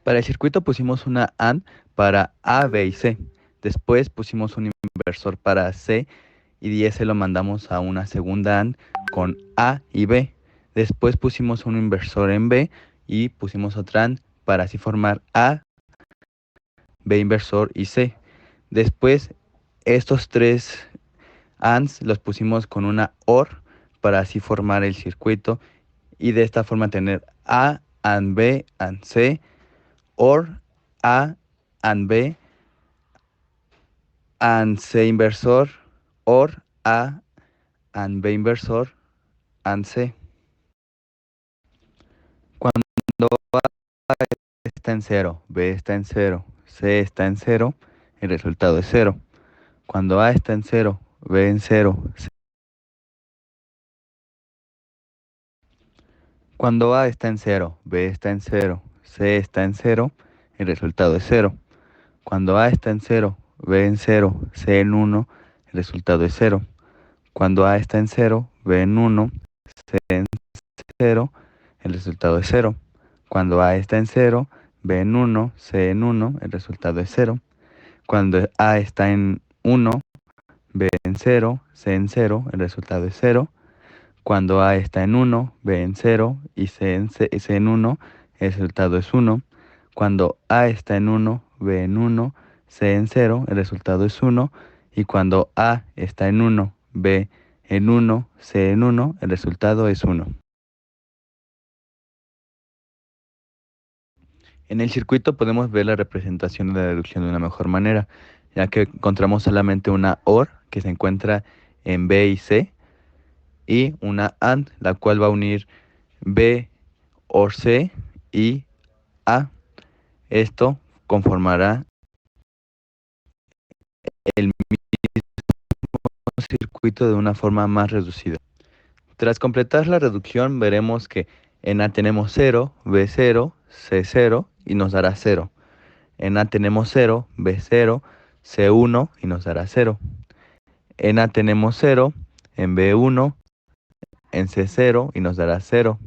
Para el circuito pusimos una AND para A, B y C. Después pusimos un inversor para C y ese lo mandamos a una segunda AND con A y B. Después pusimos un inversor en B y pusimos otra AND para así formar A, B inversor y C. Después estos tres ANDs los pusimos con una OR para así formar el circuito y de esta forma tener A, AND B, AND C, OR, A, AND B, AND C inversor, OR, A, AND B inversor, AND C. Cuando A está en cero, B está en cero, C está en cero, el resultado es cero. Cuando A está en cero, B en cero, cuando A está en cero, B está en cero, C está en cero, el resultado es cero. Cuando A está en cero, B en cero, C en uno, el resultado es cero. Cuando A está en cero, B en uno, C en cero, el resultado es cero. Cuando A está en cero, B en uno, C en uno, el resultado es cero. Cuando A está en uno, B en cero, C en cero, el resultado es cero. Cuando A está en uno, B en cero y C en uno, el resultado es uno. Cuando A está en uno, B en uno, C en cero, el resultado es uno. Y cuando A está en uno, B en uno, C en uno, el resultado es uno. En el circuito podemos ver la representación de la reducción de una mejor manera, ya que encontramos solamente una OR que se encuentra en B y C y una AND, la cual va a unir B, OR C y A. Esto conformará el circuito de una forma más reducida. Tras completar la reducción veremos que en A tenemos 0, B 0, C 0 y nos dará 0. En A tenemos 0, B 0, C 1 y nos dará 0. En A tenemos 0, en B 1, en C 0 y nos dará 0.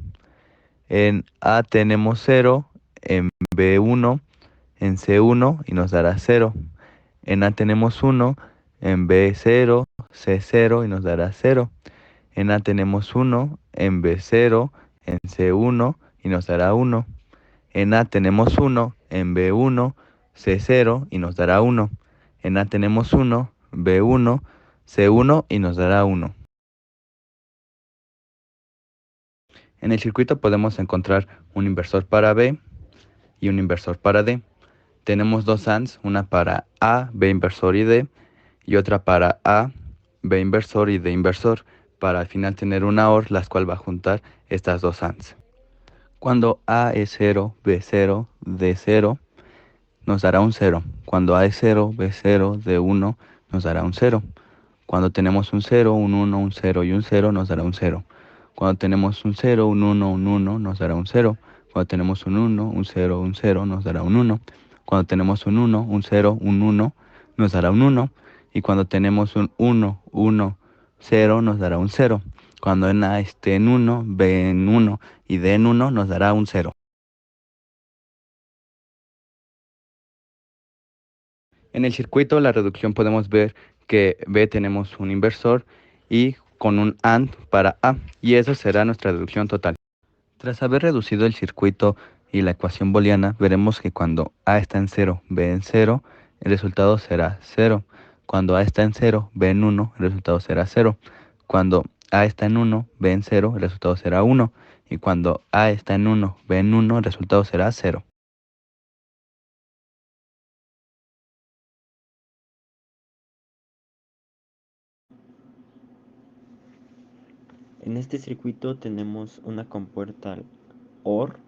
En A tenemos 0, en B 1, en C 1 y nos dará 0. En A tenemos 1, en B 0, C 0 y nos dará 0. En A tenemos 1, en B 0, en C 1 y nos dará 1. En A tenemos 1, en B 1, C 0 y nos dará 1. En A tenemos 1, B 1, C 1 y nos dará 1. En el circuito podemos encontrar un inversor para B y un inversor para D. Tenemos dos ANDs, una para A, B inversor y D, y otra para A, B inversor y D inversor, para al final tener una OR, la cual va a juntar estas dos ANDs. Cuando A es 0, B 0, D 0, nos dará un 0. Cuando A es 0, B 0, D 1, nos dará un 0. Cuando tenemos un 0, un 1, un 0 y un 0, nos dará un 0. Cuando tenemos un 0, un 1, un 1, nos dará un 0. Cuando tenemos un 1, un 0, un 0, nos dará un 1. Cuando tenemos un 1, un 0, un 1, nos dará un 1. Y cuando tenemos un 1, 1, 0, nos dará un 0. Cuando en A esté en 1, B en 1 y D en 1, nos dará un 0. En el circuito, la reducción podemos ver que B tenemos un inversor y con un AND para A, y eso será nuestra reducción total. Tras haber reducido el circuito y la ecuación booleana, veremos que cuando A está en 0, B en 0, el resultado será 0. Cuando A está en 0, B en 1, el resultado será 0. Cuando A está en 1, B en 0, el resultado será 1. Y cuando A está en 1, B en 1, el resultado será 0. En este circuito tenemos una compuerta OR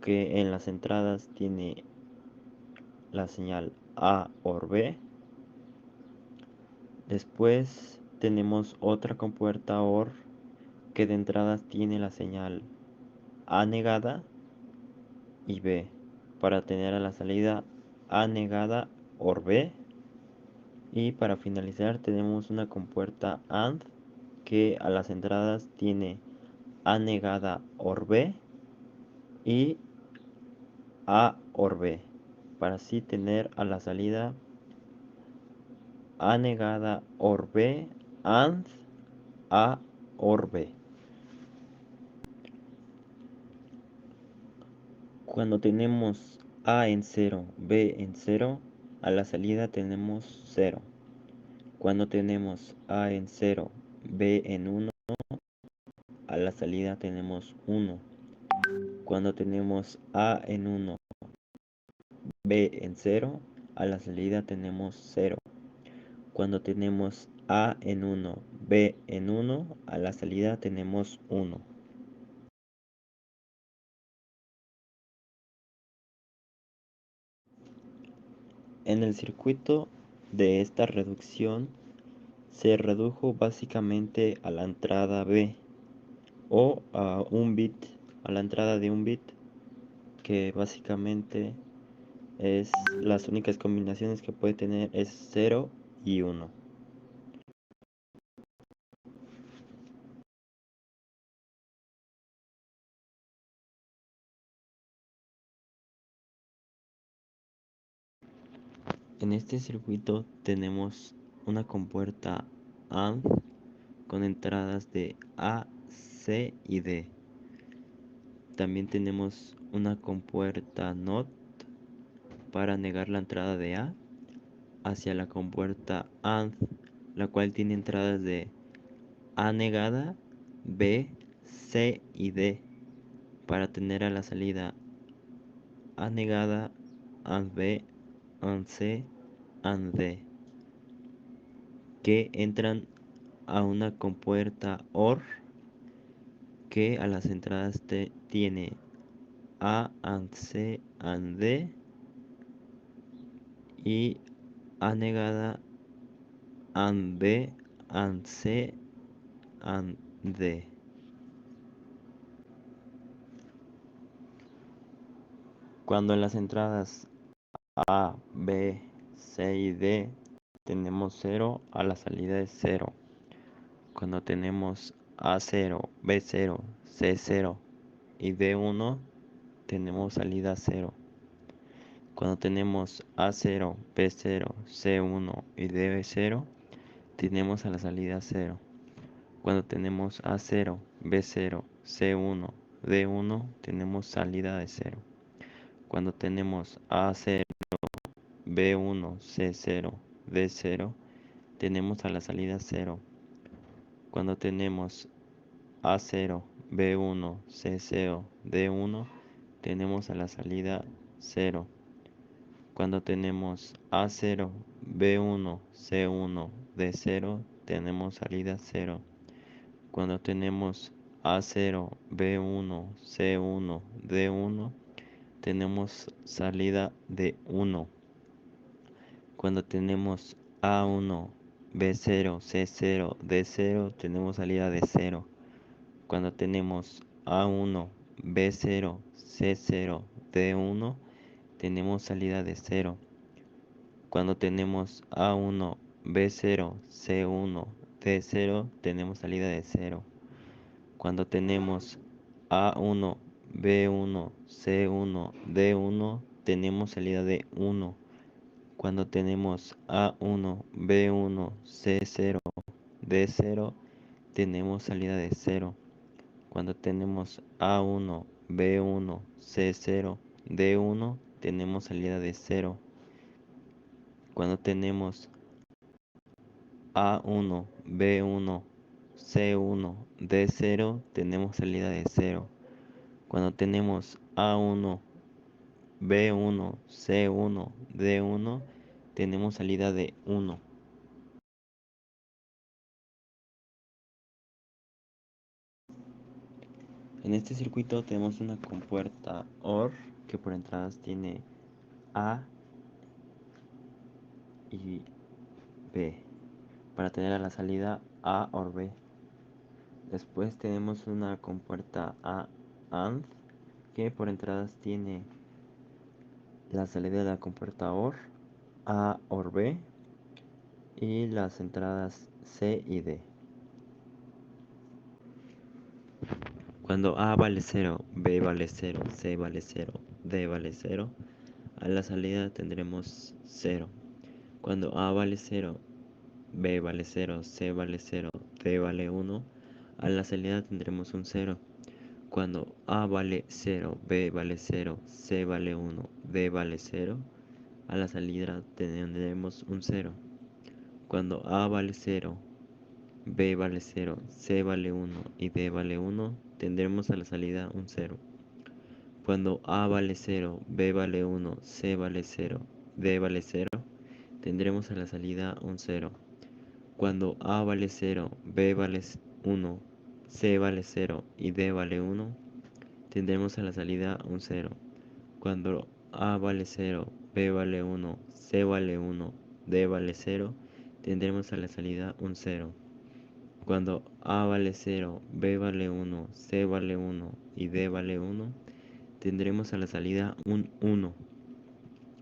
que en las entradas tiene la señal A OR B. Después tenemos otra compuerta OR que de entradas tiene la señal A negada y B, para tener a la salida A negada OR B. Y para finalizar tenemos una compuerta AND que a las entradas tiene A negada OR B y A OR B, para así tener a la salida A negada OR B and A OR B. Cuando tenemos A en 0, B en 0, a la salida tenemos 0. Cuando tenemos A en 0, B en 1, a la salida tenemos 1. Cuando tenemos A en 1, B en 0, a la salida tenemos 0. Cuando tenemos A en 1, B en 1, a la salida tenemos 1. En el circuito de esta reducción se redujo básicamente a la entrada B o a un bit, a la entrada de un bit, que básicamente es las únicas combinaciones que puede tener es 0 y 1. En este circuito tenemos una compuerta AND con entradas de A, C y D. También tenemos una compuerta NOT para negar la entrada de A hacia la compuerta AND, la cual tiene entradas de A negada, B, C y D, para tener a la salida A negada, AND B, AND C, AND D, que entran a una compuerta OR que a las entradas tiene A and C and D y A negada and B and C and D. Cuando en las entradas A, B, C y D tenemos 0, a la salida es 0. Cuando tenemos A0, B0, C0 y D1 tenemos salida 0. Cuando tenemos A0, B0, C1 y D0 tenemos a la salida 0. Cuando tenemos A0, B0, C1, D1 tenemos salida de 0. Cuando tenemos A0, B1, C0, D0 tenemos a la salida 0. Cuando tenemos A0, B1, C0, D1 tenemos a la salida 0. Cuando tenemos A0, B1, C1, D0 tenemos salida 0. Cuando tenemos A0, B1, C1, D1 tenemos salida de 1. Cuando tenemos A1, B0, C0, D0 tenemos salida de 0. Cuando tenemos A1, B0, C0, D1 tenemos salida de 0. Cuando tenemos A1, B0, C1, D0 tenemos salida de 0. Cuando tenemos A1, B1, C1, D1 tenemos salida de 1. Cuando tenemos A1, B1, C0, D0 tenemos salida de 0. Cuando tenemos A1, B1, C0, D1 tenemos salida de 0. Cuando tenemos A1, B1, C1, D0 tenemos salida de 0. Cuando tenemos A1, B1, C1, D1 tenemos salida de 1. En este circuito tenemos una compuerta OR que por entradas tiene A y B para tener a la salida A OR B. Después tenemos una compuerta A AND que por entradas tiene la salida de la compuerta OR, A OR B y las entradas C y D. Cuando A vale 0, B vale 0, C vale 0, D vale 0, a la salida tendremos 0. Cuando A vale 0, B vale 0, C vale 0, D vale 1, a la salida tendremos un 0. Cuando A vale 0, B vale 0, C vale 1, D vale 0, a la salida tendremos un 0. Cuando A vale 0, B vale 0, C vale 1 y D vale 1, tendremos a la salida un 0. Cuando A vale 0, B vale 1, C vale 0, D vale 0, tendremos a la salida un 0. Cuando A vale 0, B vale 1, C vale 0 y D vale 1, tendremos a la salida un 0. Cuando A vale 0, B vale 1, C vale 1, D vale 0, tendremos a la salida un 0. Cuando A vale 0, B vale 1, C vale 1 y D vale 1, tendremos a la salida un 1.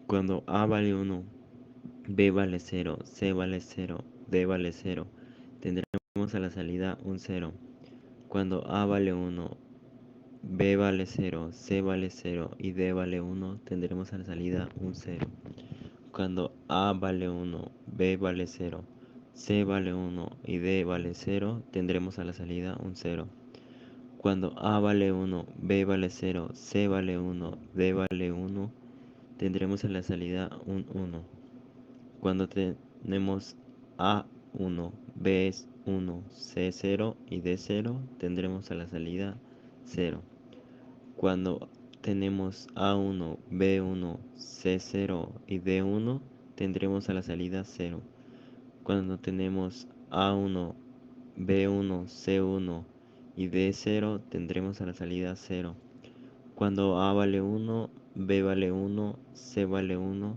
Cuando A vale 1, B vale 0, C vale 0, D vale 0, tendremos a la salida un 0. Cuando A vale 1, B vale 0, C vale 0 y D vale 1, tendremos a la salida un 0. Cuando A vale 1, B vale 0, C vale 1 y D vale 0, tendremos a la salida un 0. Cuando A vale 1, B vale 0, C vale 1, D vale 1, tendremos a la salida un 1. Cuando tenemos A1, B1, C0 y D0, tendremos a la salida 0. Cuando tenemos A1, B1, C0 y D1, tendremos a la salida 0. Cuando tenemos A1, B1, C1 y D0, tendremos a la salida 0. Cuando A vale 1, B vale 1, C vale 1,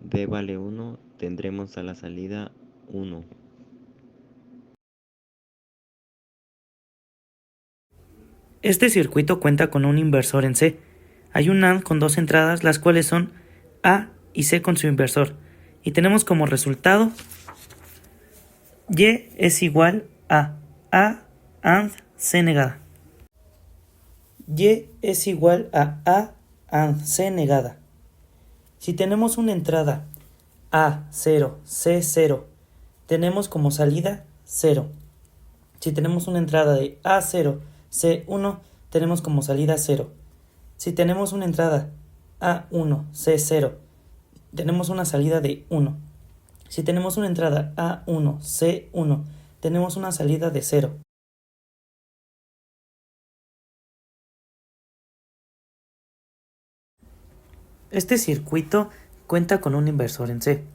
D vale 1, tendremos a la salida 1. Este circuito cuenta con un inversor en C. Hay un AND con dos entradas, las cuales son A y C con su inversor. Y tenemos como resultado Y es igual a AND C negada. Y es igual a AND C negada. Si tenemos una entrada A0, C0, tenemos como salida 0. Si tenemos una entrada de A0, C1, tenemos como salida 0. Si tenemos una entrada A1, C0, tenemos una salida de 1. Si tenemos una entrada A1, C1, tenemos una salida de 0. Este circuito cuenta con un inversor en C.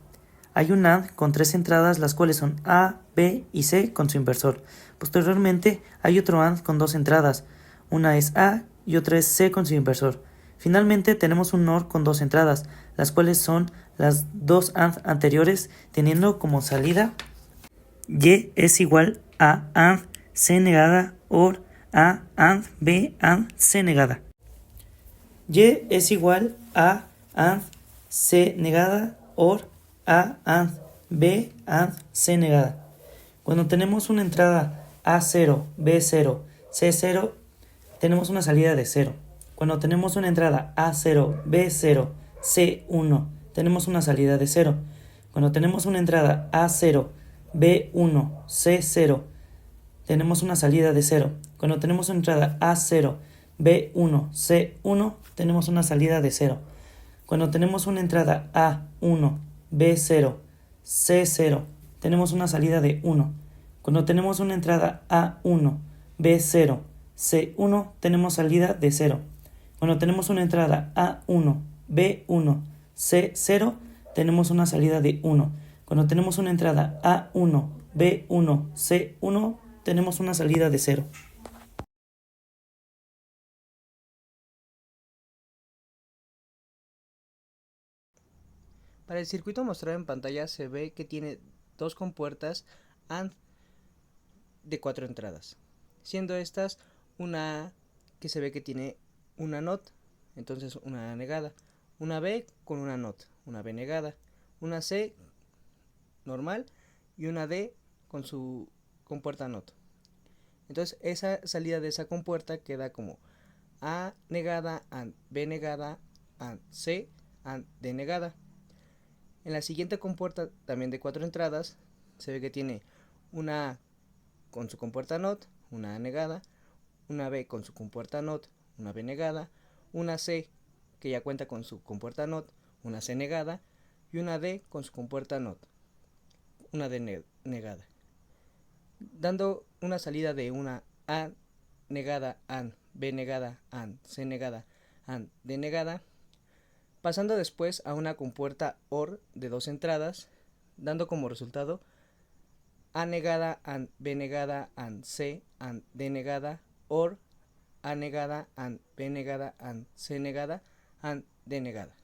Hay un AND con tres entradas, las cuales son A, B y C con su inversor. Posteriormente hay otro AND con dos entradas, una es A y otra es C con su inversor. Finalmente tenemos un OR con dos entradas, las cuales son las dos AND anteriores, teniendo como salida Y es igual a AND C negada OR A AND B AND C negada. Y es igual a AND C negada OR A AND B AND C negada. Cuando tenemos una entrada A0, B0, C0, tenemos una salida de 0. Cuando tenemos una entrada A0, B0, C1, tenemos una salida de 0. Cuando tenemos una entrada A0, B1, C0, tenemos una salida de 0. Cuando tenemos una entrada A0, B1, C1, tenemos una salida de 0. Cuando tenemos una entrada A1, B0, C0, tenemos una salida de 1. Cuando tenemos una entrada A1, B0, C1, tenemos salida de 0. Cuando tenemos una entrada A1, B1, C0, tenemos una salida de 1. Cuando tenemos una entrada A1, B1, C1, tenemos una salida de 0. Para el circuito mostrado en pantalla se ve que tiene dos compuertas AND de 4 entradas, siendo estas una A que se ve que tiene una NOT, entonces una A negada, una B con una NOT, una B negada, una C normal y una D con su compuerta NOT. Entonces esa salida de esa compuerta queda como A negada, AND B negada, AND C, AND D negada. En la siguiente compuerta, también de 4 entradas, se ve que tiene una A con su compuerta NOT, una A negada, una B con su compuerta NOT, una B negada, una C que ya cuenta con su compuerta NOT, una C negada, y una D con su compuerta NOT, una D negada, dando una salida de una A negada, AND, B negada, AND, C negada, AND, D negada, pasando después a una compuerta OR de 2 entradas, dando como resultado A negada, AND, B negada, AND, C, AND, D negada, OR A negada, AND, B negada, AND, C negada, AND, D negada.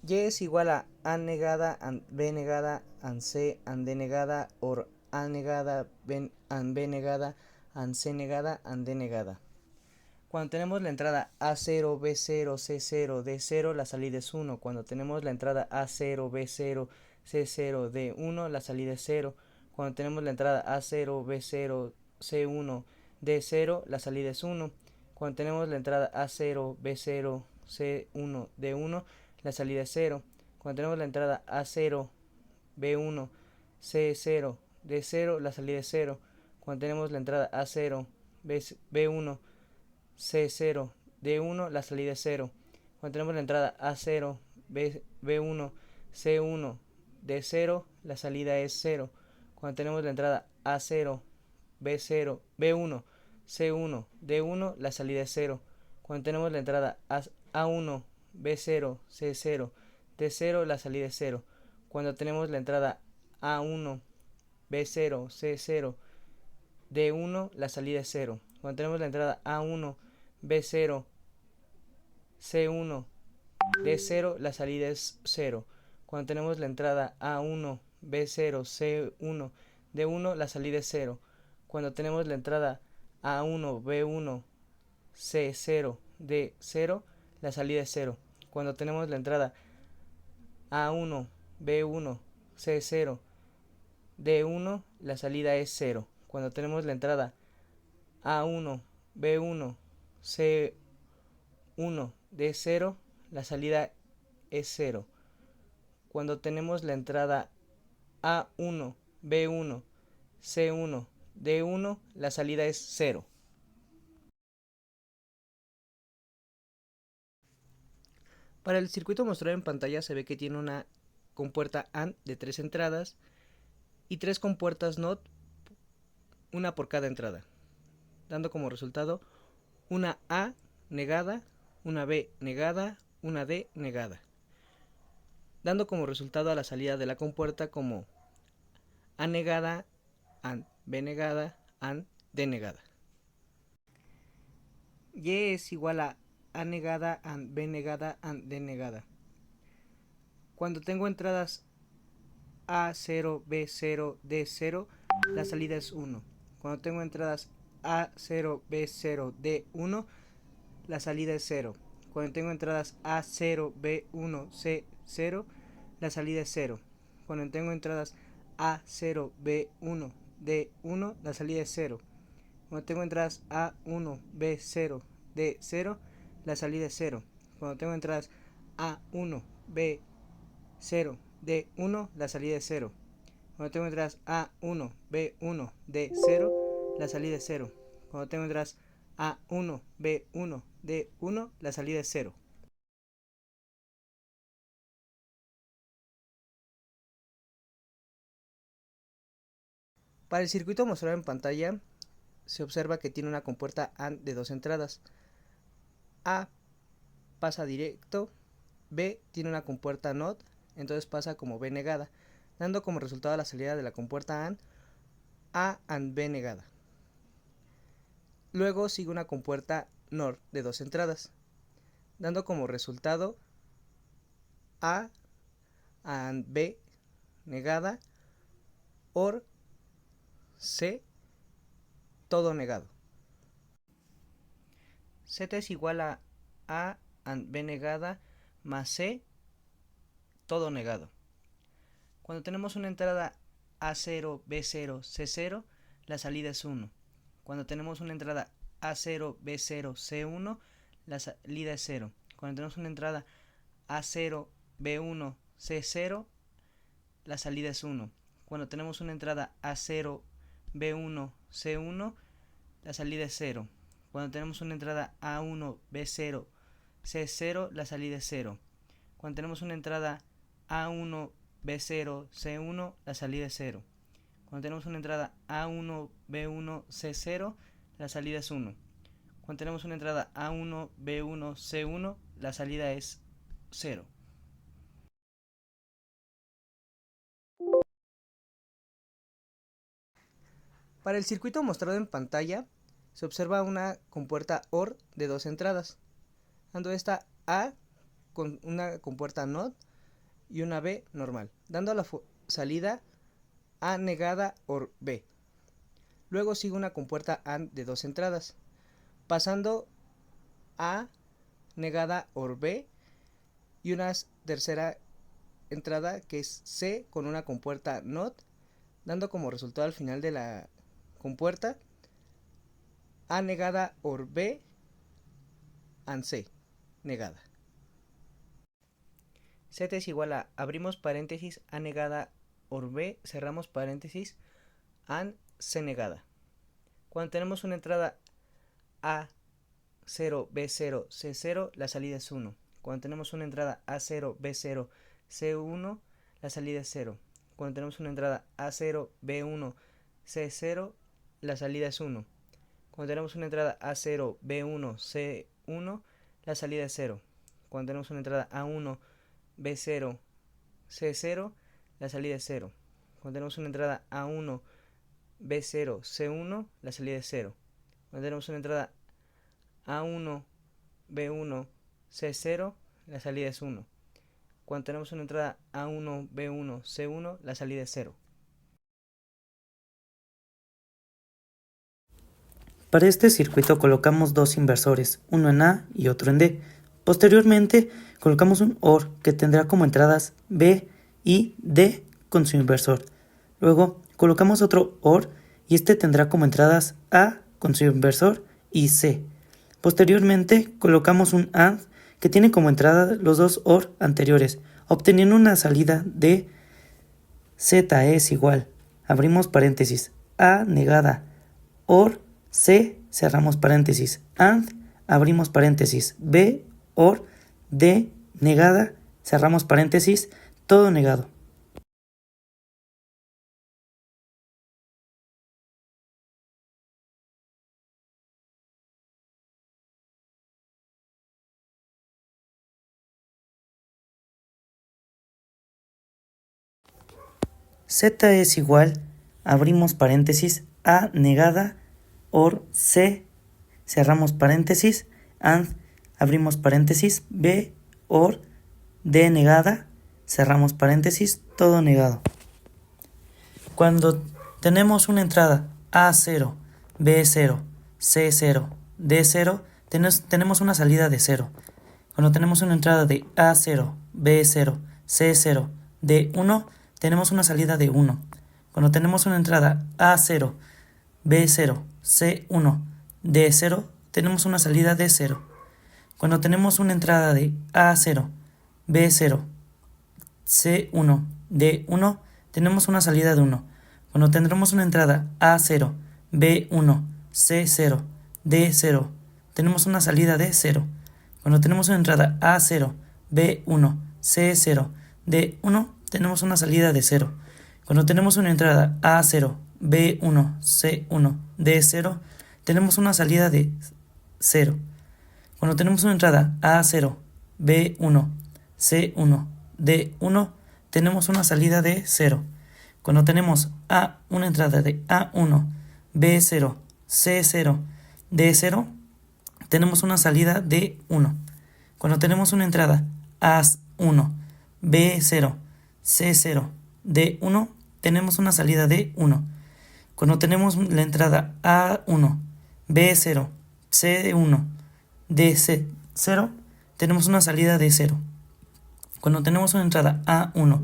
Y es igual a negada, AND, B negada, AND, C, AND, D negada, OR A negada, AND, B negada, AND, C negada, AND, D negada. Cuando tenemos la entrada A0, B0, C0, D0, la salida es 1. Cuando tenemos la entrada A0, B0, C0, D1, la salida es 0. Cuando tenemos la entrada A0, B0, C1, D0, la salida es 1. Cuando tenemos la entrada A0, B0, C1, D1, la salida es 0. Cuando tenemos la entrada A0, B1, C0, D0, la salida es 0. Cuando tenemos la entrada A0, B1, C0, D1, la salida es 0. Cuando tenemos la entrada A0, B1, C1, D0, la salida es 0. Cuando tenemos la entrada A0, B0, B1, C1, D1, la salida es 0. Cuando tenemos la entrada A1, B0, C0, D0, la salida es 0. Cuando tenemos la entrada A1, B0, C0, D1, la salida es 0. Cuando tenemos la entrada A1, B0, C1, D0, la salida es 0. Cuando tenemos la entrada A1, B0, C1, D1, la salida es 0. Cuando tenemos la entrada A1, B1, C0, D0, la salida es 0. Cuando tenemos la entrada A1, B1, C0, D1, la salida es 0. Cuando tenemos la entrada A1, B1, C1, D0, la salida es 0. Cuando tenemos la entrada A1, B1, C1, D1, la salida es 0. Para el circuito mostrado en pantalla se ve que tiene una compuerta AND de 3 entradas y 3 compuertas NOT, una por cada entrada, dando como resultado una A negada, una B negada, una D negada, dando como resultado a la salida de la compuerta como A negada, AND, B negada, AND, D negada. Y es igual a negada, AND, B negada, AND, D negada. Cuando tengo entradas A0, B0, D0, la salida es 1. Cuando tengo entradas A0, B0, D1, la salida es 0. Cuando tengo entradas A0, B1, C0, la salida es 0. Cuando tengo entradas A0, B1, D1, la salida es 0. Cuando tengo entradas A1, B0, D0, la salida es 0. Cuando tengo entradas A1, B0, D1, la salida es 0. Cuando tengo entradas A1, B1, D0, la salida es 0. Cuando tengo entradas A1, B1, D1, la salida es 0. Para el circuito mostrado en pantalla se observa que tiene una compuerta AND de 2 entradas. A pasa directo, B tiene una compuerta NOT, entonces pasa como B negada, dando como resultado la salida de la compuerta AND A AND B negada. Luego sigue una compuerta NOR de 2 entradas, dando como resultado A AND B negada, OR C, todo negado. Z es igual a AND B negada más C, todo negado. Cuando tenemos una entrada A0, B0, C0, la salida es 1. Cuando tenemos una entrada A0, B0, C1, la salida es 0. Cuando tenemos una entrada A0, B1, C0, la salida es 1. Cuando tenemos una entrada A0, B1, C1, la salida es 0. Cuando tenemos una entrada A1, B0, C0, la salida es 0. Cuando tenemos una entrada A1, B0, C1, la salida es 0. Cuando tenemos una entrada A1, B1, C0, la salida es 1. Cuando tenemos una entrada A1, B1, C1, la salida es 0. Para el circuito mostrado en pantalla, se observa una compuerta OR de 2 entradas, dando esta A con una compuerta NOT y una B normal, dando a la salida A negada OR B. Luego sigue una compuerta AND de 2 entradas, pasando A negada OR B y una tercera entrada que es C con una compuerta NOT, dando como resultado al final de la compuerta A negada OR B AND C negada. Z es igual a, abrimos paréntesis, A negada OR B, cerramos paréntesis, AND C negada. Cuando tenemos una entrada A0, B0, C0, la salida es 1. Cuando tenemos una entrada A0, B0, C1, la salida es 0. Cuando tenemos una entrada A0, B1, C0, la salida es 1. Cuando tenemos una entrada A0, B1, C1, la salida es 0. Cuando tenemos una entrada A1, B0, C0, la salida es 0. Cuando tenemos una entrada A1, B0, C1, la salida es 0. Cuando tenemos una entrada A1, B1, C0, la salida es 1. Cuando tenemos una entrada A1, B1, C1, la salida es 0. Para este circuito colocamos dos inversores, uno en A y otro en D. Posteriormente colocamos un OR que tendrá como entradas B y D con su inversor. Luego colocamos otro OR y este tendrá como entradas A con su inversor y C. Posteriormente colocamos un AND que tiene como entrada los dos OR anteriores, obteniendo una salida de Z es igual, abrimos paréntesis, A negada, OR C, cerramos paréntesis, AND, abrimos paréntesis, B, OR, D, negada, cerramos paréntesis, todo negado. Z es igual, abrimos paréntesis, A negada, OR C, cerramos paréntesis, AND, abrimos paréntesis, B, OR, D negada, cerramos paréntesis, todo negado. Cuando tenemos una entrada A0, B0, C0, D0, tenemos una salida de 0. Cuando tenemos una entrada de A0, B0, C0, D1, tenemos una salida de 1. Cuando tenemos una entrada A0, B0, C1, D0, tenemos una salida de 0. Cuando tenemos una entrada de A0, B0, C1, D1, tenemos una salida de 1. Cuando tendremos una entrada A0, B1, C0, D0, tenemos una salida de 0. Cuando tenemos una entrada A0, B1, C0, D1, tenemos una salida de 0. Cuando tenemos una entrada A0, B1, C1, D0, tenemos una salida de 0. Cuando tenemos una entrada A0, B1, C1, D1, tenemos una salida de 0. Cuando tenemos una entrada de A1, B0, C0, D0, tenemos una salida de 1. Cuando tenemos una entrada A1, B0, C0, D1, tenemos una salida de 1. Cuando tenemos la entrada A1, B0, C1, DC0, tenemos una salida de 0. Cuando tenemos una entrada A1,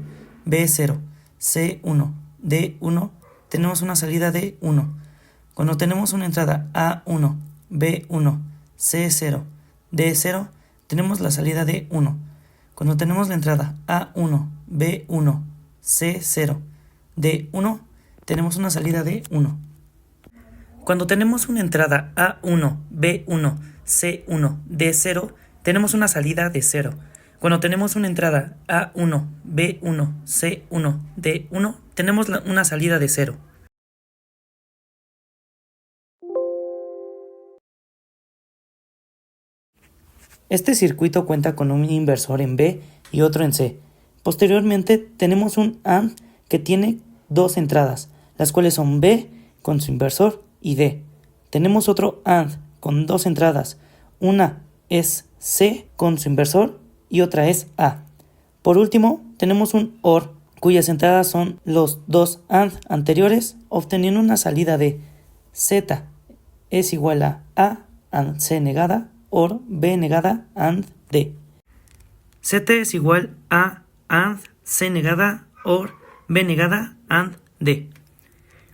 B0, C1, D1, tenemos una salida de 1. Cuando tenemos una entrada A1, B1, C0, D0, tenemos la salida de 1. Cuando tenemos la entrada A1, B1, C0, D1, tenemos una salida de 1. Cuando tenemos una entrada A1, B1, C1, D0, tenemos una salida de 0. Cuando tenemos una entrada A1, B1, C1, D1, tenemos una salida de 0. Este circuito cuenta con un inversor en B y otro en C. Posteriormente tenemos un AND que tiene dos entradas, las cuales son B con su inversor y D. Tenemos otro AND con dos entradas, una es C con su inversor y otra es A. Por último, tenemos un OR cuyas entradas son los dos AND anteriores, obteniendo una salida de Z es igual a AND C negada OR B negada AND D. Z es igual a AND C negada OR B negada AND D.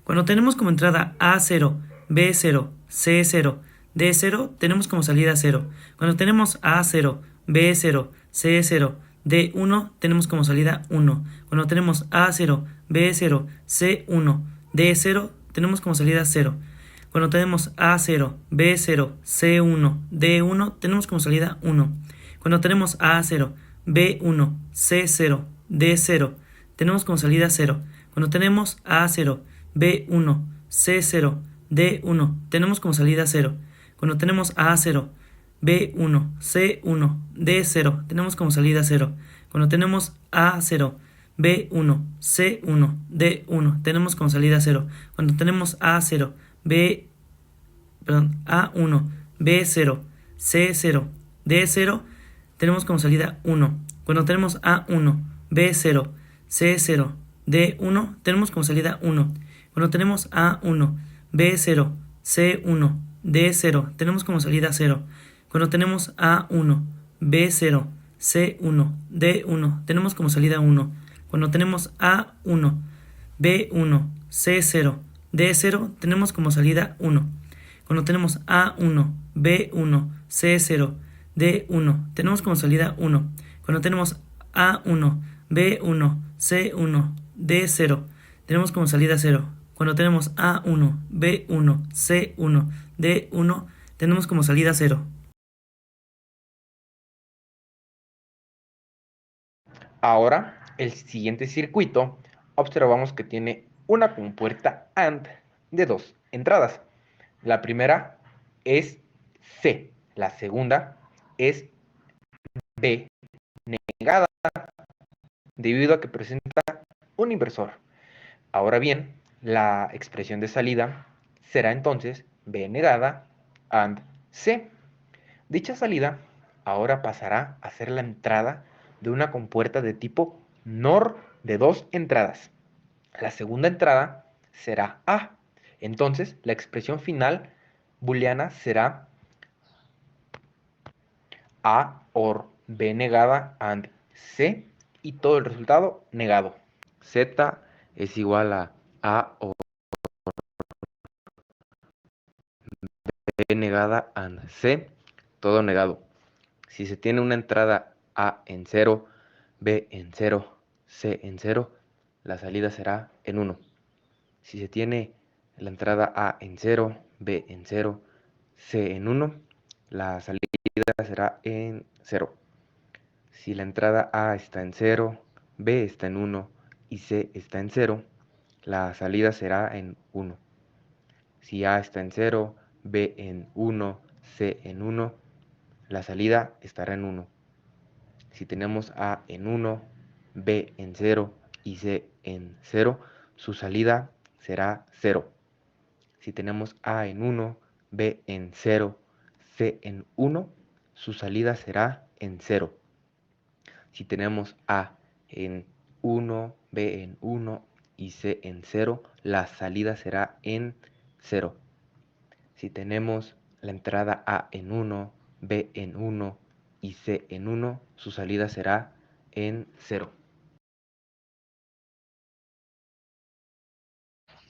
Cuando tenemos como entrada A0, B0, C0, D0, tenemos como salida 0. Cuando tenemos A0, B0, C0, D1, tenemos como salida 1. Cuando tenemos A0, B0, C1, D0, tenemos como salida 0. Cuando tenemos A0, B0, C1, D1, tenemos como salida 1. Cuando tenemos A0, B1, C0, D0, tenemos como salida 0. Cuando tenemos A0, B1, C0, D1, tenemos como salida 0. Cuando tenemos A0, B1, C1, D0, tenemos como salida 0. Cuando tenemos A0, B1, C1, D1, tenemos como salida 0. Cuando tenemos A0, A1, B0, C0, D0, tenemos como salida 1. Cuando tenemos A1, B0, C0, D1, tenemos como salida 1. Cuando tenemos A1, B0, C1, D0, tenemos como salida 0. Cuando tenemos A1, B0, C1, D1, tenemos como salida 1. Cuando tenemos A1, B1, C0, D0, tenemos como salida 1. Cuando tenemos A1, B1, C0, D1, tenemos como salida 1. Cuando tenemos A1, B1, C1, D0, tenemos como salida 0. Cuando tenemos A1, B1, C1, D1, tenemos como salida 0. Ahora, el siguiente circuito, observamos que tiene una compuerta AND de dos entradas. La primera es C, la segunda es B negada, debido a que presenta un inversor. Ahora bien, la expresión de salida será entonces B negada AND C. Dicha salida ahora pasará a ser la entrada de una compuerta de tipo NOR de dos entradas. La segunda entrada será A. Entonces, la expresión final booleana será A OR B negada AND C y todo el resultado negado. Z es igual a o B negada and C, todo negado. Si se tiene una entrada A en 0, B en 0, C en 0, la salida será en 1. Si se tiene la entrada A en 0, B en 0, C en 1, la salida será en 0. Si la entrada A está en 0, B está en 1 y C está en 0, la salida será en 1. Si A está en 0, B en 1, C en 1, la salida estará en 1. Si tenemos A en 1, B en 0 y C en 0, su salida será 0. Si tenemos A en 1, B en 0, C en 1, su salida será en 0. Si tenemos A en 1, B en 1 y C en 0, la salida será en 0. Si tenemos la entrada A en 1, B en 1 y C en 1, su salida será en 0.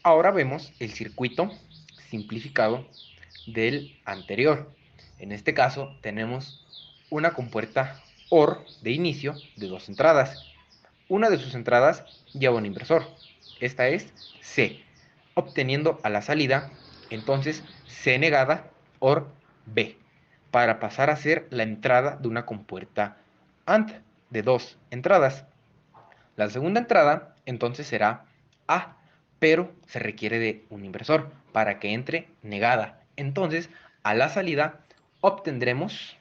Ahora vemos el circuito simplificado del anterior. En este caso tenemos una compuerta OR de inicio de 2 entradas. Una de sus entradas lleva un inversor. Esta es C, obteniendo a la salida entonces C negada OR B, para pasar a ser la entrada de una compuerta AND de 2 entradas. La segunda entrada entonces será A, pero se requiere de un inversor para que entre negada. Entonces, a la salida obtendremos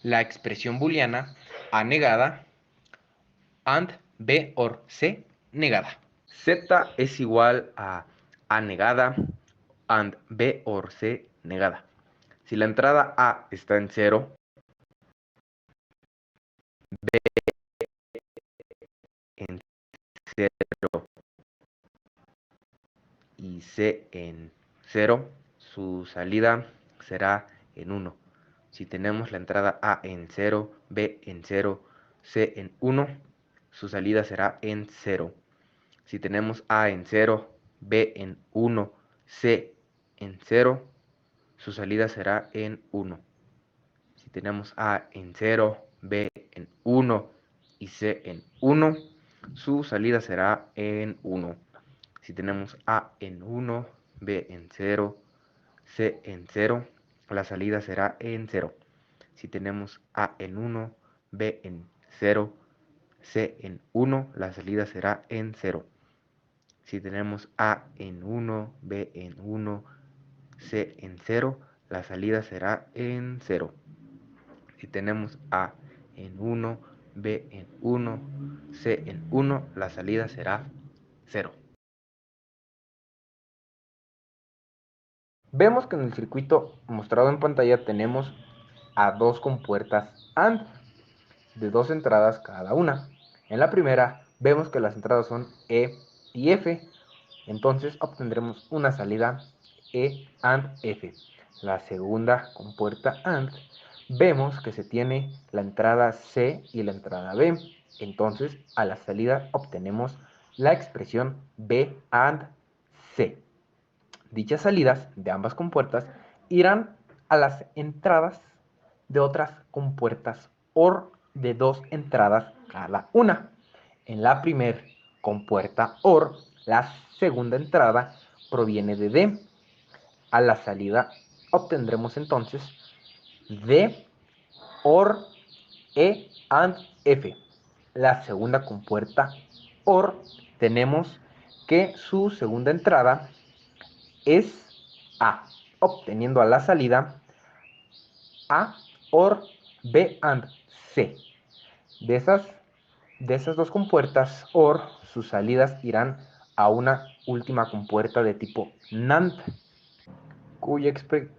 la expresión booleana A negada AND B OR C negada. Z es igual a negada AND B OR C negada. Si la entrada A está en 0, B en 0 y C en 0, su salida será en 1. Si tenemos la entrada A en 0, B en 0, C en 1, su salida será en 0. Si tenemos A en 0, B en 1, C en 0, su salida será en 1. Si tenemos A en 0, B en 1 y C en 1, su salida será en 1. Si tenemos A en 1, B en 0, C en 0, la salida será en 0. Si tenemos A en 1, B en 0, C en 1, la salida será en 0. Si tenemos A en 1, B en 1, C en 0, la salida será en 0. Si tenemos A en 1, B en 1, C en 1, la salida será 0. Vemos que en el circuito mostrado en pantalla tenemos a dos compuertas AND de 2 entradas cada una. En la primera vemos que las entradas son E y F, entonces obtendremos una salida E AND F. La segunda compuerta AND vemos que se tiene la entrada C y la entrada B, entonces a la salida obtenemos la expresión B AND C. Dichas salidas de ambas compuertas irán a las entradas de otras compuertas OR de 2 entradas cada una. En la primera compuerta OR, la segunda entrada proviene de D. A la salida obtendremos entonces D OR E AND F. La segunda compuerta OR tenemos que su segunda entrada es A, obteniendo a la salida A OR B AND C. De esas dos compuertas OR, sus salidas irán a una última compuerta de tipo NAND, cuya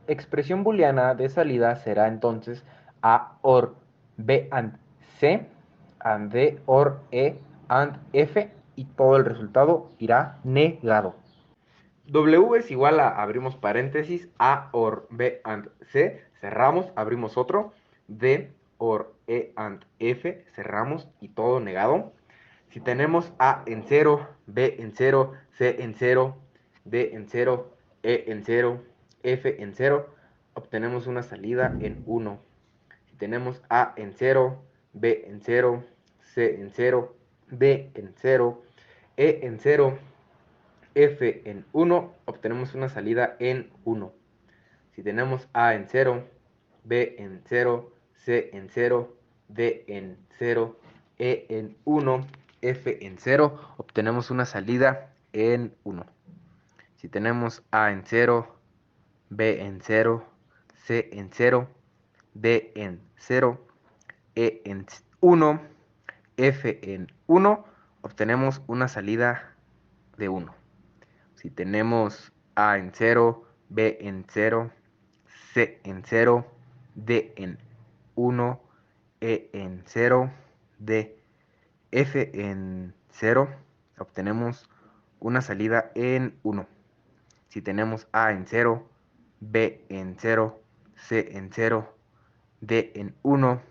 expresión booleana de salida será entonces A OR B AND C, AND D OR E AND F, y todo el resultado irá negado. W es igual a, abrimos paréntesis, A OR B AND C, cerramos, abrimos otro, D OR E AND F, cerramos y todo negado. Si tenemos A en 0, B en 0, C en 0, D en 0, E en 0, F en 0, obtenemos una salida en 1. Si tenemos A en 0, B en 0, C en 0, D en 0, E en 0, F en 1, obtenemos una salida en 1. Si tenemos A en 0, B en 0, C en 0, D en 0, E en 1, F en 0, obtenemos una salida en 1. Si tenemos A en 0, B en 0, C en 0, D en 0, E en 1, F en 1, obtenemos una salida de 1. Si tenemos A en 0, B en 0, C en 0, D en 1, E en 0, D, F en 0, obtenemos una salida en 1. Si tenemos A en 0, B en 0, C en 0, D en 1,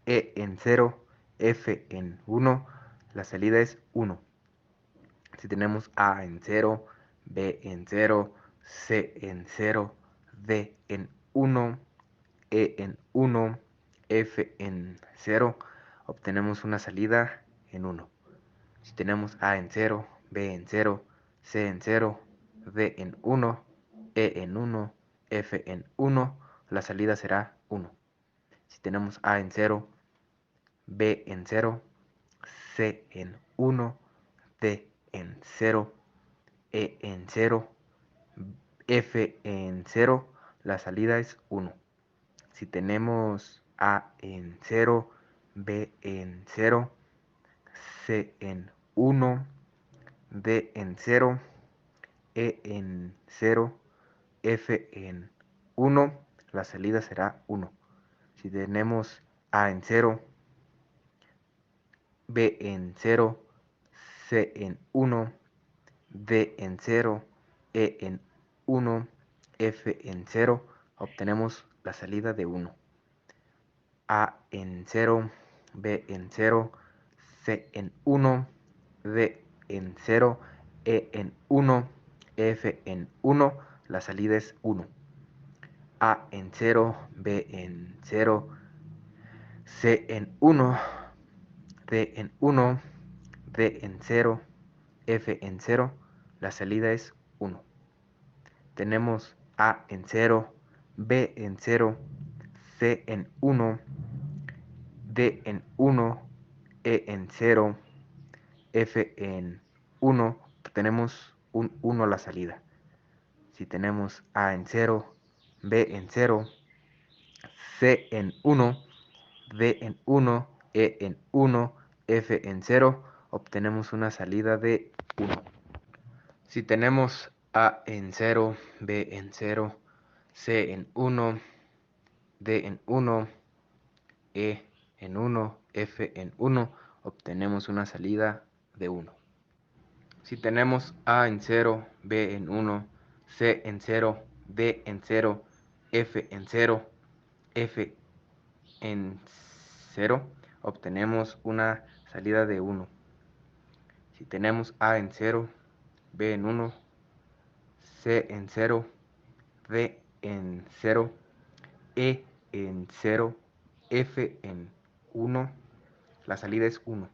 E en 0, F en 1, la salida es 1. Si tenemos A en 0, B en 0, C en 0, D en 1, E en 1, F en 0, obtenemos una salida en 1. Si tenemos A en 0, B en 0, C en 0, D en 1, E en 1, F en 1, la salida será 1. Si tenemos A en 0, B en 0, C en 1, D en 0, E en 0, F en 0, la salida es 1. Si tenemos A en 0, B en 0, C en 1, D en 0, E en 0, F en 1, la salida será 1. Si tenemos A en 0, B en 0, C en 1, D en 0, E en 1, F en 0, obtenemos la salida de 1. A en 0, B en 0, C en 1, D en 0, E en 1, F en 1, la salida es 1. A en 0, B en 0, C en 1, D en 1, D en 0, F en 0, la salida es 1. Tenemos A en 0, B en 0, C en 1, D en 1, E en 0, F en 1, tenemos un 1 a la salida. Si tenemos A en 0, B en 0, C en 1, D en 1, E en 1, F en 0, obtenemos una salida de 1. Si tenemos A en 0, B en 0, C en 1, D en 1, E en 1, F en 1, obtenemos una salida de 1. Si tenemos A en 0, B en 1, C en 0, D en 0, F en 0, F en 0, obtenemos una salida de 1. Si tenemos A en 0, B en 1, C en 0, D en 0, E en 0, F en 1, la salida es 1.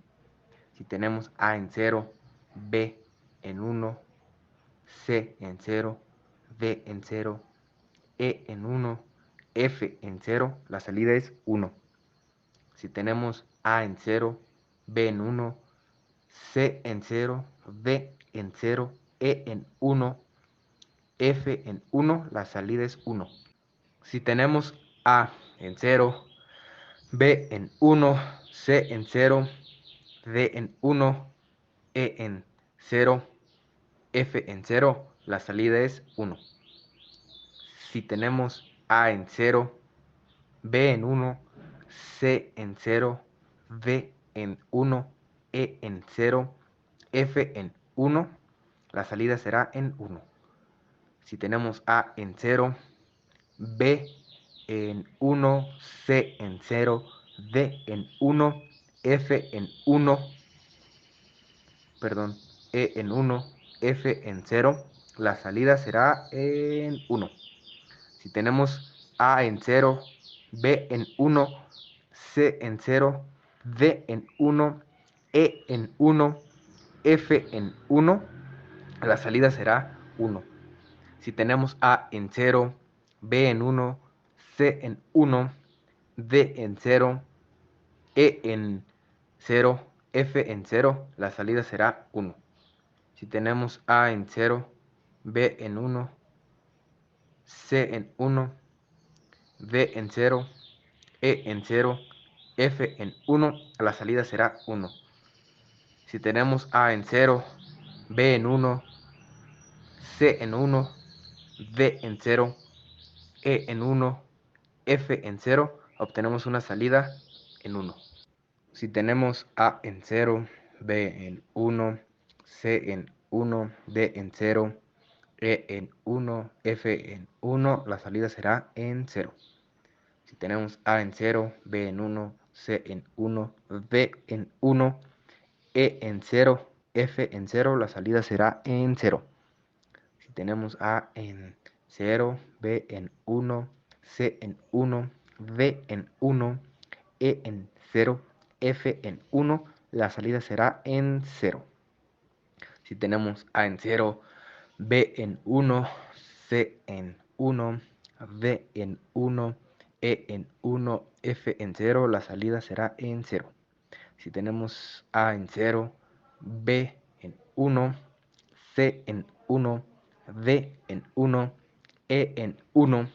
Si tenemos A en 0, B en 1, C en 0, D en 0, E en 1, F en 0, la salida es 1. Si tenemos A en 0, B en 1, C en 0, D en 0, E en 1, F en 1, la salida es 1. Si tenemos A en 0, B en 1, C en 0, D en 1, E en 0, F en 0, la salida es 1. Si tenemos A en 0, B en 1, C en 0, D en 1, E en 0, F en 1, la salida será en 1. Si tenemos A en 0, B en 1, C en 0, D en 1, F en 1, perdón, E en 1, F en 0, la salida será en 1. Si tenemos A en 0, B en 1, C en 0, D en 1, E en 1, F en 1, la salida será 1. Si tenemos A en 0, B en 1, C en 1, D en 0, E en 0, F en 0, la salida será 1. Si tenemos A en 0, B en 1, C en 1, D en 0, E en 0, F en 1, la salida será 1. Si tenemos A en 0, B en 1, C en 1, D en 0, E en 1, F en 0, obtenemos una salida en 1. Si tenemos A en 0, B en 1, C en 1, D en 0, E en 1, F en 1, la salida será en 0. Si tenemos A en 0, B en 1, C en 1, D en 1, E en 0, F en 0, la salida será en 0. Si tenemos A en 0, B en 1, C en 1, D en 1, E en 0, F en 1, la salida será en 0. Si tenemos A en 0, B en 1, C en 1, D en 1, E en 1, F en 0, la salida será en 0. Si tenemos A en 0, B en 1, C en 1, D en 1, E en 1,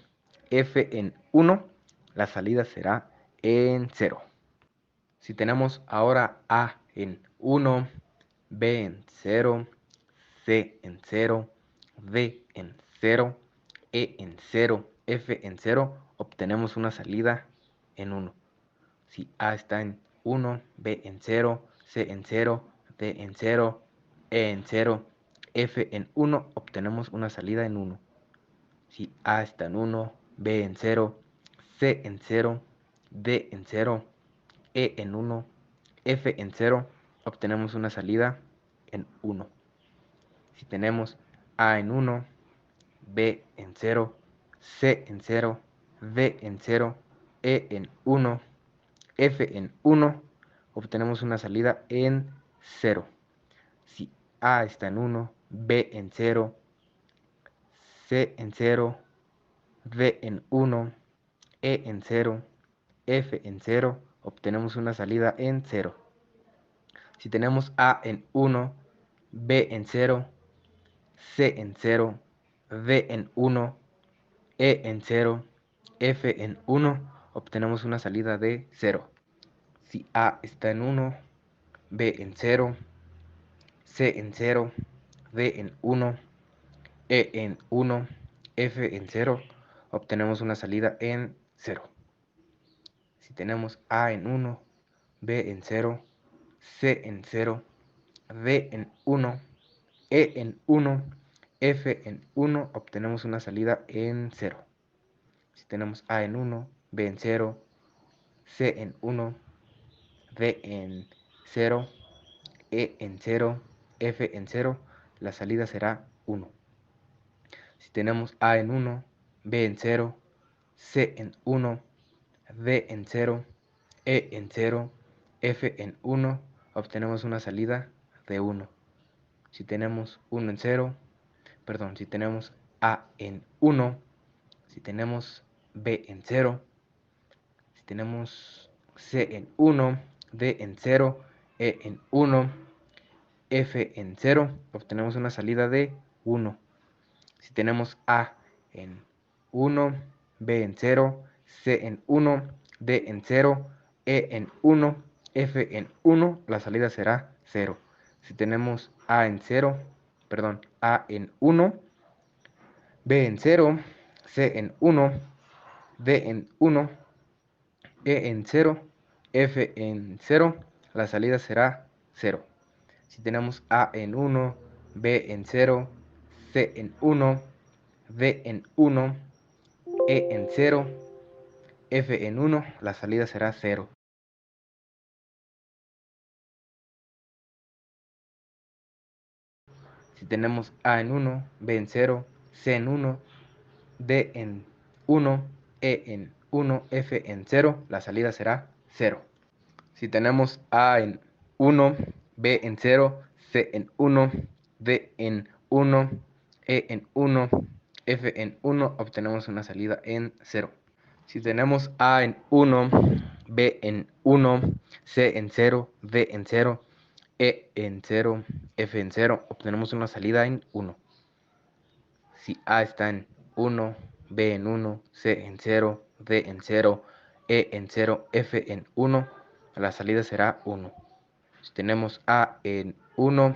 F en 1, la salida será en 0. Si tenemos ahora A en 1, B en 0, C en 0, D en 0, E en 0, F en 0, obtenemos una salida en 1. Si A está en 1, B en 0, C en 0, D en 0, E en 0, F en 1, obtenemos una salida en 1. Si A está en 1, B en 0, C en 0, D en 0, E en 1, F en 0, obtenemos una salida en 1. Si tenemos A en 1, B en 0, C en 0, D en 0, E en 1, F en 1, obtenemos una salida en 0. Si A está en 1, B en 0, C en 0, D en 1, E en 0, F en 0, obtenemos una salida en 0. Si tenemos A en 1, B en 0, C en 0, D en 1, E en 0, F en 1, obtenemos una salida de 0. Si A está en 1, B en 0, C en 0, D en 1, E en 1, F en 0, obtenemos una salida en 0. Si tenemos A en 1, B en 0, C en 0, D en 1, E en 1, F en 1, obtenemos una salida en 0. Si tenemos A en 1, B en 0, C en 1, D en 0, E en 0, F en 0, la salida será 1. Si tenemos A en 1, B en 0, C en 1, D en 0, E en 0, F en 1, obtenemos una salida de 1. Si tenemos 1 en 0, si tenemos A en 1, si tenemos B en 0, si tenemos C en 1, D en 0, E en 1, F en 0, obtenemos una salida de 1. Si tenemos A en 1, B en 0, C en 1, D en 0, E en 1, F en 1, la salida será 0. Si tenemos A en 0, A en 1, B en 0, C en 1, D en 1, E en 0, F en 0, la salida será 0. Si tenemos A en 1, B en 0, C en 1, D en 1, E en 0, F en 1, la salida será 0. Si tenemos A en 1, B en 0, C en 1, D en 1, E en 1, F en 0, la salida será 0. Si tenemos A en 1, B en 0, C en 1, D en 1, E en 1, F en 1, obtenemos una salida en 0. Si tenemos A en 1, B en 1, C en 0, D en 0, E en 0, F en 0, obtenemos una salida en 1. Si A está en 1, B en 1, C en 0, D en 0, E en 0, F en 1, la salida será 1. Si tenemos A en 1,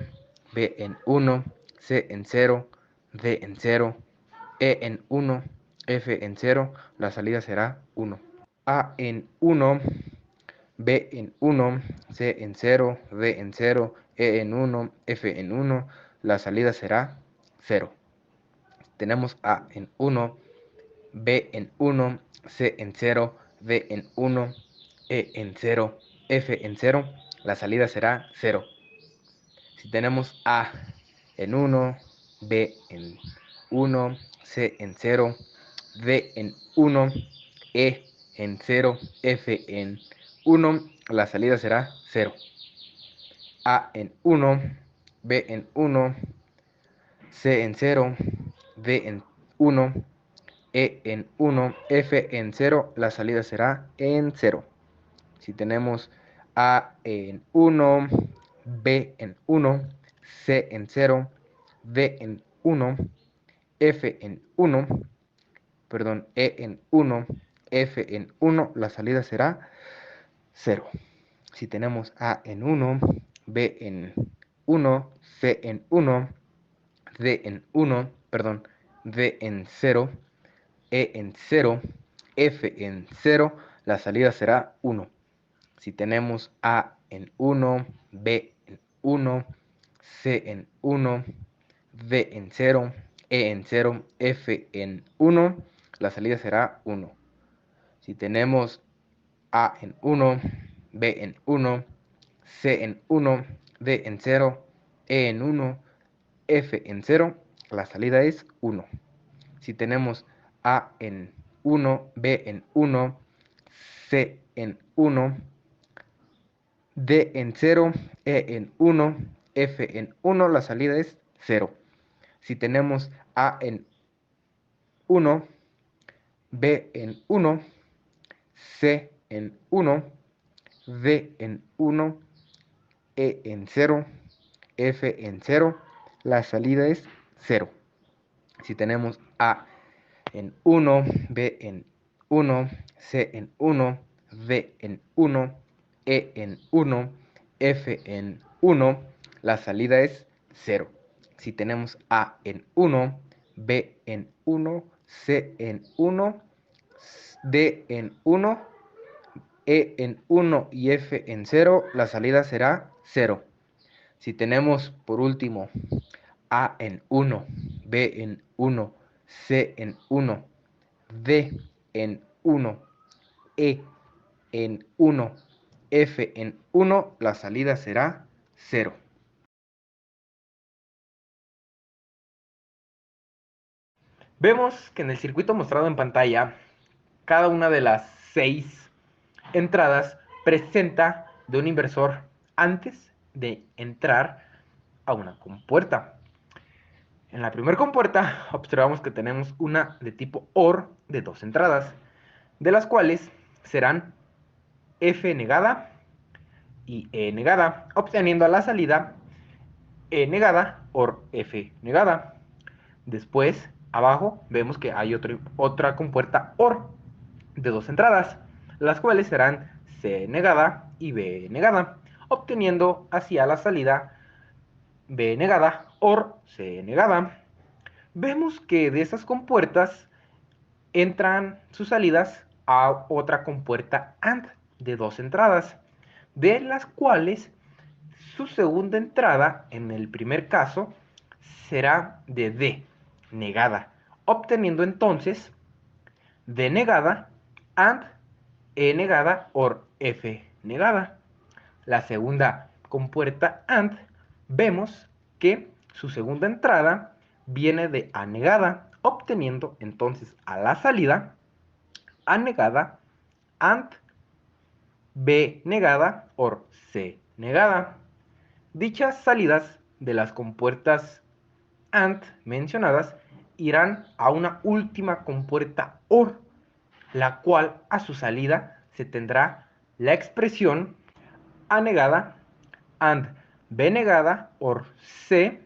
B en 1, C en 0, D en 0, E en 1, F en 0, la salida será 1. A en 1, B en 1, C en 0, D en 0, E en 1, F en 1, la salida será 0. Tenemos A en 1, B en 1, C en 0, D en 1, E en 0, F en 0, la salida será 0. Si tenemos A en 1, B en 1, C en 0, D en 1, E en 0, F en 1, la salida será 0. A en 1, B en 1, C en 0, D en 1, E en 1, F en 0, la salida será en 0. Si tenemos A en 1, B en 1, C en 0, D en 1, F en 1, perdón, E en 1, F en 1, la salida será 0. Si tenemos A en 1, B en 1, C en 1, D en 1, perdón, D en 0, E en 0, F en 0, la salida será 1. Si tenemos A en 1, B en 1, C en 1, D en 0, E en 0, F en 1, la salida será 1. Si tenemos A en 1, B en 1, C en 1, D en 0, E en 1, F en 0, la salida es 1. Si tenemos A en 1, B en 1, C en 1, D en 0, E en 1, F en 1, la salida es 0. Si tenemos A en 1, B en 1, C en 1, D en 1, E en 0, F en 0, la salida es 0. Si tenemos A en 1, B en 1, C en 1, D en 1, E en 1, F en 1, la salida es 0. Si tenemos A en 1, B en 1, C en 1, D en 1, E en 1 y F en 0, la salida será 0. Si tenemos por último A en 1, B en 1, C en 1, D en 1, E en 1, F en 1, la salida será 0. Vemos que en el circuito mostrado en pantalla, cada una de las 6 entradas presenta de un inversor antes de entrar a una compuerta. En la primera compuerta observamos que tenemos una de tipo OR de 2 entradas, de las cuales serán F negada y E negada, obteniendo a la salida E negada OR F negada. Después, abajo, vemos que hay otra compuerta OR de 2 entradas, las cuales serán C negada y B negada, obteniendo hacia la salida B negada OR C negada. Vemos que de esas compuertas entran sus salidas a otra compuerta AND de 2 entradas, de las cuales su segunda entrada, en el primer caso, será de D negada, obteniendo entonces D negada AND E negada OR F negada. La segunda compuerta AND, vemos que su segunda entrada viene de A negada, obteniendo entonces a la salida A negada AND B negada OR C negada. Dichas salidas de las compuertas AND mencionadas irán a una última compuerta OR, la cual a su salida se tendrá la expresión A negada AND B negada OR C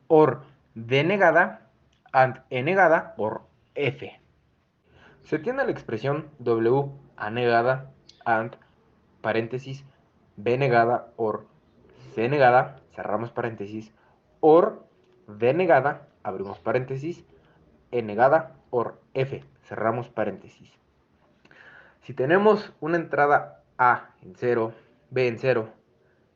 OR D negada AND E negada OR F. Se tiene la expresión W A negada AND paréntesis B negada OR C negada, cerramos paréntesis, OR D negada, abrimos paréntesis, E negada OR F, cerramos paréntesis. Si tenemos una entrada A en 0, B en 0,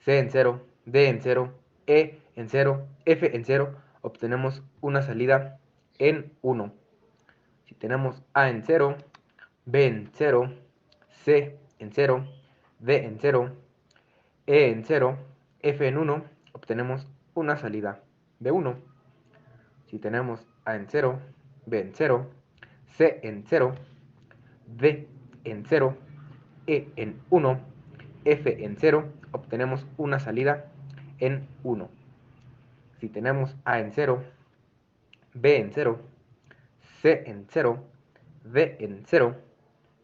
C en 0, D en 0, E en 0, F en 0, obtenemos una salida en 1. Si tenemos A en 0, B en 0, C en 0, D en 0, E en 0, F en 1, obtenemos una salida de 1. Si tenemos A en 0, B en 0, C en 0, D en 0, E en 1, F en 0, obtenemos una salida en 1. Si tenemos A en 0, B en 0, C en 0, D en 0,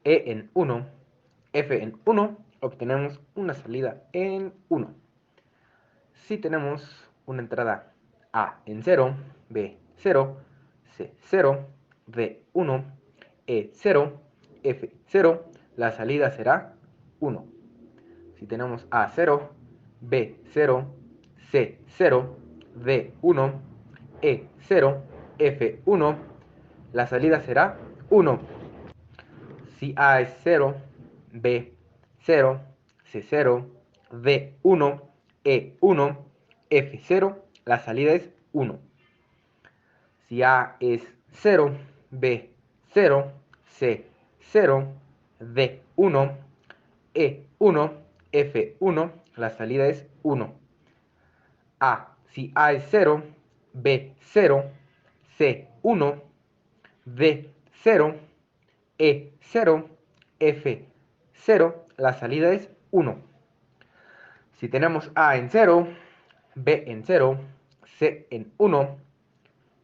E en 1, F en 1, obtenemos una salida en 1. Si tenemos una entrada A en 0, B 0, C 0, D 1, E 0, F 0, la salida será 1. Si tenemos A 0, B 0, C 0, D 1, E 0, F 1, la salida será 1. Si A es 0, B 0, C 0, D 1, E 1, F 0, la salida es 1. Si A es 0, B 0, C 0, D 1, E 1, F 1, la salida es 1. Si A es 0, B 0, C 1, D 0, E 0, F 0, la salida es 1. Si tenemos A en 0, B en 0, C en 1,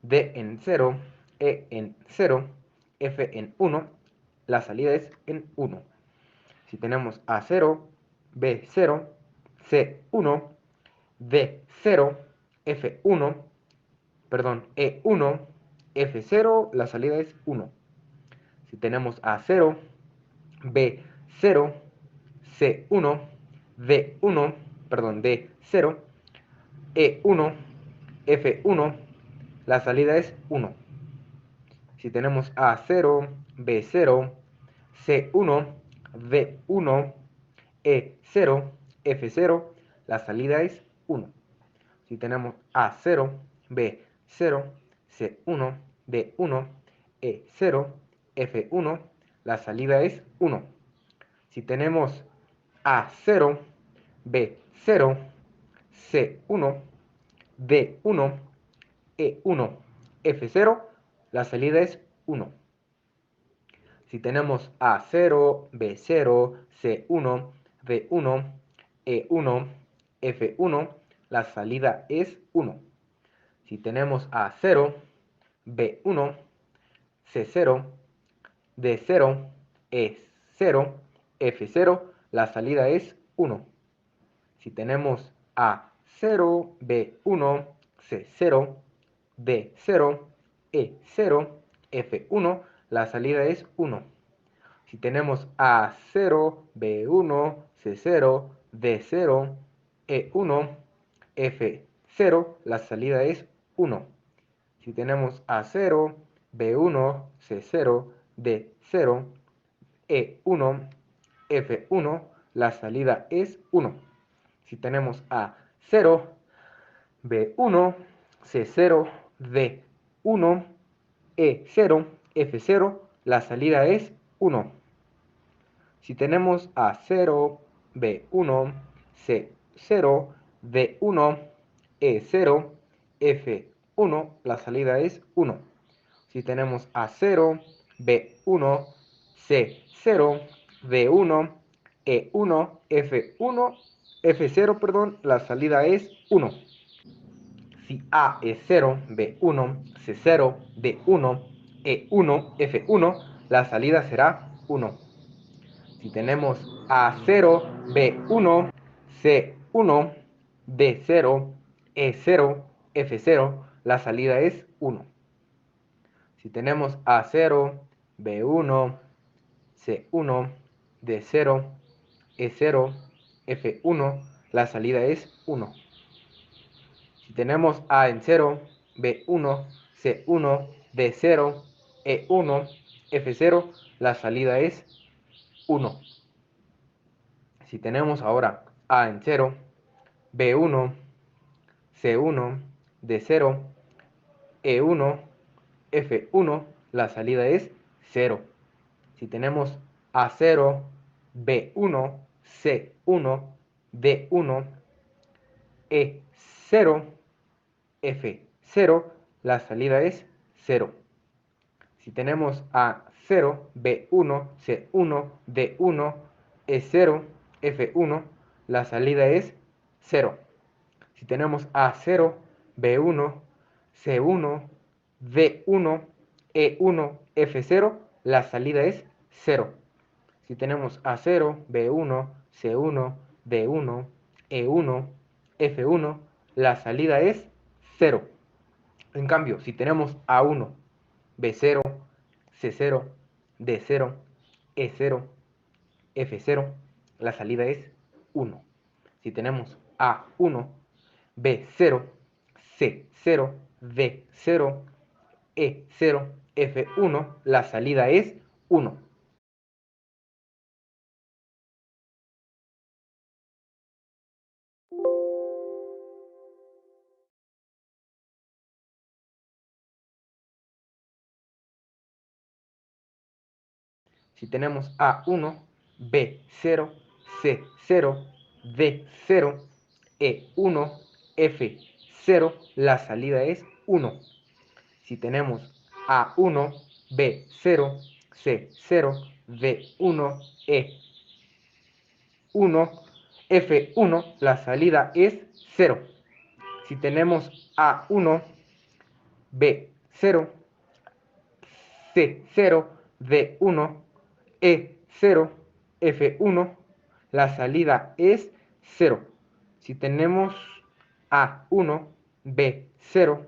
D en 0, E en 0, F en 1, la salida es en 1. Si tenemos A 0, B 0, C 1, D 0, F 1, perdón, E 1, F 0, la salida es 1. Si tenemos A 0, B 0, C 1, D 1, perdón, D 0, E 1, F 1, la salida es 1. Si tenemos A 0, B 0, C 1, D 1, E 0, F 0, la salida es 1. Si tenemos A 0, B 0, C 1, D 1, E 0, F 1, la salida es 1. Si tenemos A 0, B 0, C 1, D 1, E 1, F 0, la salida es 1. Si tenemos A 0, B 0, C 1, D 1, E 1, F 1, la salida es 1. Si tenemos A 0, B 1, C 0, D 0, E 0, F 0, la salida es 1. Si tenemos A 0, B 1, C 0, D 0, E 0, F 1, la salida es 1. Si tenemos A 0, B 1, C 0, D 0, E 1, F 0, la salida es 1. Si tenemos A 0, B 1, C 0, D 0, E 1, F 1, la salida es 1. Si tenemos A 0, B 1, C 0, D 1, E 0, F 0, la salida es 1. Si tenemos A 0, B 1, C 0, D 1, E 0, F 1, la salida es 1. Si tenemos A 0, B 1, C 0, D 1, E 1, F 1, F 0, perdón, la salida es 1. Si A es 0, B 1, C 0, D 1, E 1, F 1, la salida será 1. Si tenemos A 0, B 1, C 1, D 0, E 0, F 0, la salida es 1. Si tenemos A 0, B 1, C 1, D 0, E 0, F 1, la salida es 1. Si tenemos A en 0, B 1, C 1, D 0, E 1, F 0, la salida es 1. Si tenemos ahora A en 0, B 1, C 1, D 0, E 1, F 1, la salida es 0. Si tenemos A 0, B 1, C 1, D 1, E 0, F 0, la salida es 0. Si tenemos A 0, B1, C1, D1, E0, F1, la salida es 0. Si tenemos A0, B1, C1, D1, E1, F0, la salida es 0. Si tenemos A0, B1, C1, D1, E1, F1, la salida es 0. En cambio, si tenemos A1, B0, C0, D0, E0, F0, la salida es 1. Si tenemos A1, B0, C0, D0, E0, F1, la salida es 1. Si tenemos A1, B0, C0, D0, E1, F0, la salida es 1. Si tenemos A1, B0, C0, D1, E1, F1, la salida es 0. Si tenemos A1, B0, C0, D1, E0, F1, la salida es 0. Si tenemos A1, B0,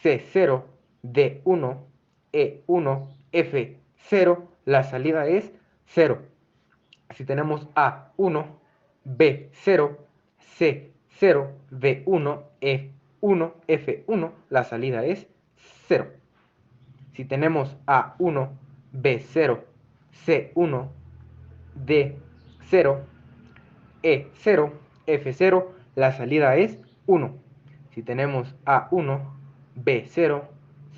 C0, D1, E1, F0, la salida es 0. Si tenemos A1, B0, C0, D1, E1, F1, la salida es 0. Si tenemos A1, B0, C1, D0, E0, F0, la salida es 1. Si tenemos A1, B0,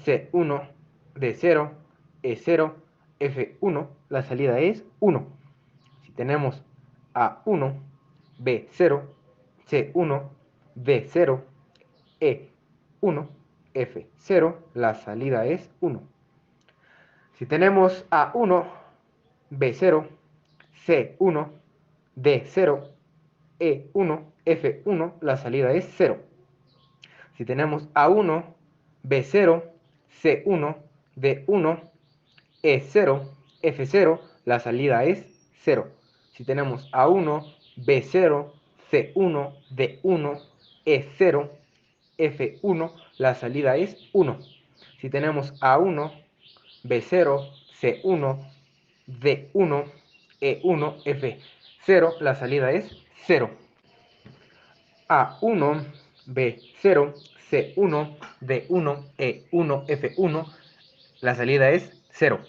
C1, D0, E0, F1, la salida es 1. Si tenemos A1, B0, C1, D0, E1, F0, la salida es 1. Si tenemos A1, B0, C1, D0, E1, F1, la salida es 0. Si tenemos A1, B0, C1, D1, E0, F0, la salida es 0. Si tenemos A1, B0, C1, D1, E0, F1, la salida es 1. Si tenemos A1, B0, C1, D1, E1, F0, la salida es 0. A1, B0, C1, D1, E1, F1, la salida es 0.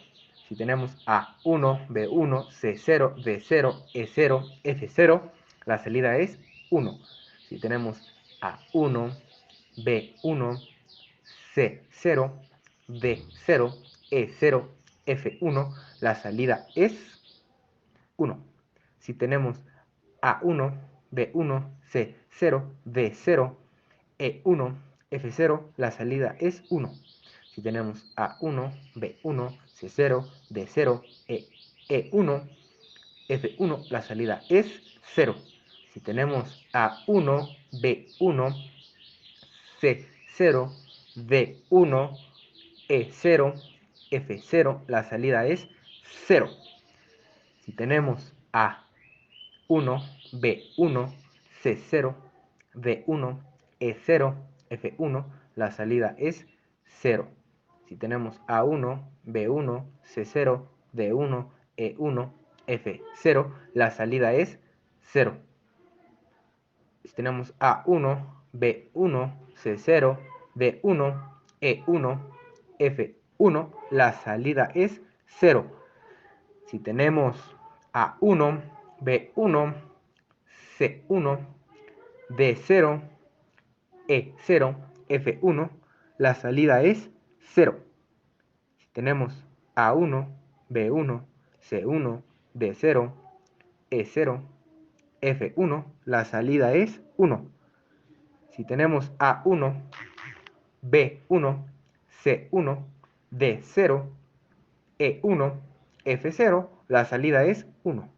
Si tenemos A1, B1, C0, D0, E0, F0, la salida es 1. Si tenemos A1, B1, C0, D0, E0, F1, la salida es 1. Si tenemos A1, B1, C0, D0, E1, F0, la salida es 1. Si tenemos A1, B1, C0, D0, E1, F1, la salida es 0. Si tenemos A1, B1, C0, D1, E0, F0, la salida es 0. Si tenemos A1, B1, C0, D1, E0, F1, la salida es 0. Si tenemos A1, B1, C0, D1, E1, F0, la salida es 0. Si tenemos A1, B1, C0, D1, E1, F1, la salida es 0. Si tenemos A1, B1, C1, D0, E0, F1, la salida es 0. Si tenemos A1, B1, C1, D0, E0, F1, la salida es 1. Si tenemos A1, B1, C1, D0, E1, F0, la salida es 1.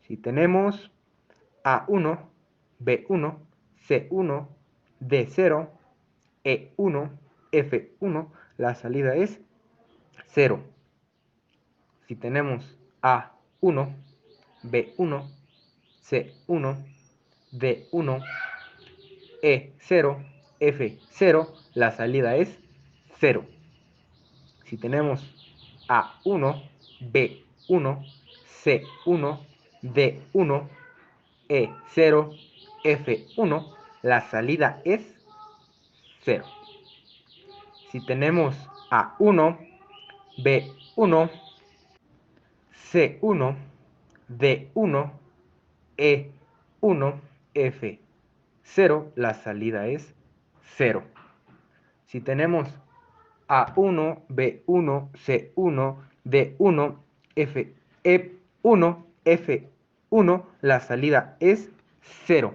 Si tenemos A1, B1, C1, D0, E1, F1, la salida es 0. Si tenemos A1, B1, C1, D1, E0, F0, la salida es 0. Si tenemos A1, B1, C1, D1, E0, F1, la salida es 0. Si tenemos A1, B1, C1, D1, E1, F0, la salida es 0. Si tenemos A1, B1, C1, D1, E1, F1, la salida es 0.